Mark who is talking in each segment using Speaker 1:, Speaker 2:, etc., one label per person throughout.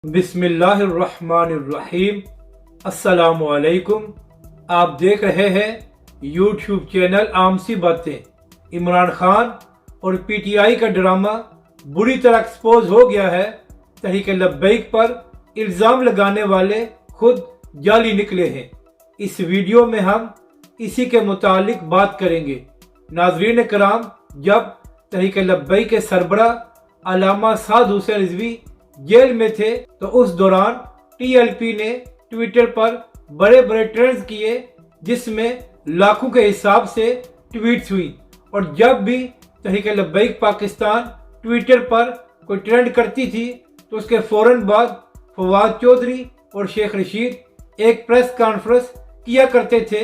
Speaker 1: بسم اللہ الرحمن الرحیم۔ السلام علیکم۔ آپ دیکھ رہے ہیں یوٹیوب چینل عام سی باتیں۔ عمران خان اور پی ٹی آئی کا ڈرامہ بری طرح ایکسپوز ہو گیا ہے۔ تحریک لبیک پر الزام لگانے والے خود جعلی نکلے ہیں۔ اس ویڈیو میں ہم اسی کے متعلق بات کریں گے۔ ناظرین کرام، جب تحریک لبیک کے سربراہ علامہ سعد حسین رضوی جیل میں تھے تو اس دوران ٹی ایل پی نے ٹویٹر پر بڑے بڑے ٹرینڈز کیے، جس میں لاکھوں کے حساب سے ٹویٹس ہوئی، اور جب بھی تحریک لبیک پاکستان ٹویٹر پر کوئی ٹرینڈ کرتی تھی تو اس کے فوراً بعد فواد چودھری اور شیخ رشید ایک پریس کانفرنس کیا کرتے تھے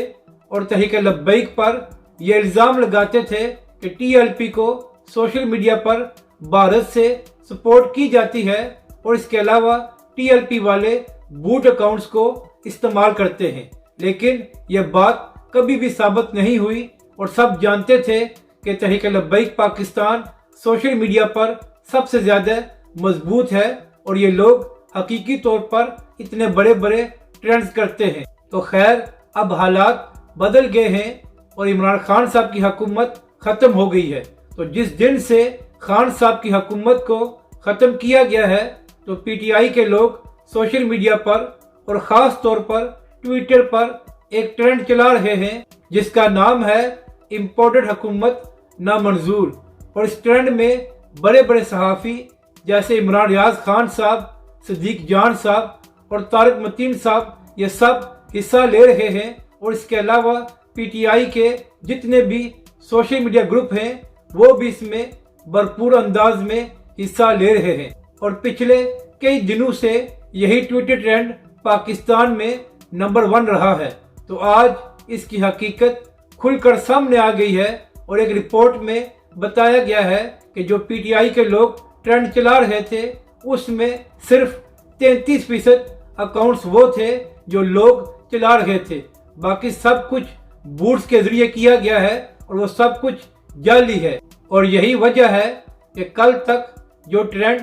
Speaker 1: اور تحریک لبیک پر یہ الزام لگاتے تھے کہ ٹی ایل پی کو سوشل میڈیا پر بھارت سے سپورٹ کی جاتی ہے، اور اس کے علاوہ ٹی ایل پی والے بوٹ اکاؤنٹس کو استعمال کرتے ہیں۔ لیکن یہ بات کبھی بھی ثابت نہیں ہوئی، اور سب جانتے تھے کہ تحریک لبیک پاکستان سوشل میڈیا پر سب سے زیادہ مضبوط ہے، اور یہ لوگ حقیقی طور پر اتنے بڑے بڑے ٹرینڈز کرتے ہیں۔ تو خیر، اب حالات بدل گئے ہیں اور عمران خان صاحب کی حکومت ختم ہو گئی ہے۔ تو جس دن سے خان صاحب کی حکومت کو ختم کیا گیا ہے تو پی ٹی آئی کے لوگ سوشل میڈیا پر اور خاص طور پر ٹویٹر پر ایک ٹرینڈ چلا رہے ہیں جس کا نام ہے امپورٹڈ حکومت نامنظور، اور اس ٹرینڈ میں بڑے بڑے صحافی جیسے عمران ریاض خان صاحب، صدیق جان صاحب اور طارق متین صاحب یہ سب حصہ لے رہے ہیں، اور اس کے علاوہ پی ٹی آئی کے جتنے بھی سوشل میڈیا گروپ ہیں وہ بھی اس میں بھرپور انداز میں حصہ لے رہے ہیں۔ اور پچھلے کئی دنوں سے یہی ٹویٹر ٹرینڈ پاکستان میں نمبر 1 رہا ہے۔ تو آج اس کی حقیقت کھل کر سامنے آ گئی ہے، اور ایک رپورٹ میں بتایا گیا ہے کہ جو پی ٹی آئی کے لوگ ٹرینڈ چلا رہے تھے اس میں صرف 33% اکاؤنٹس وہ تھے جو لوگ چلا رہے تھے، باقی سب کچھ بوٹس کے ذریعے کیا گیا ہے اور وہ سب کچھ جعلی ہے۔ اور یہی وجہ ہے کہ کل تک جو ٹرینڈ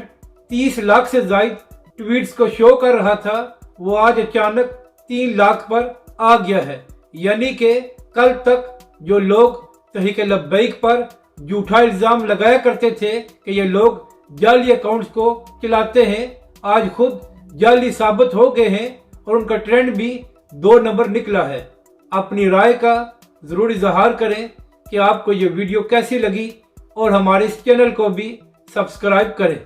Speaker 1: 30 لاکھ سے زائد ٹویٹس کو شو کر رہا تھا وہ آج اچانک 3 لاکھ پر آ گیا ہے۔ یعنی کہ کل تک جو لوگ تحریک لبیک پر جھوٹا الزام لگایا کرتے تھے کہ یہ لوگ جعلی اکاؤنٹس کو چلاتے ہیں، آج خود جعلی ثابت ہو گئے ہیں، اور ان کا ٹرینڈ بھی 2 نمبر نکلا ہے۔ اپنی رائے کا ضرور اظہار کریں کہ آپ کو یہ ویڈیو کیسی لگی، اور ہمارے اس چینل کو بھی سبسکرائب کریں۔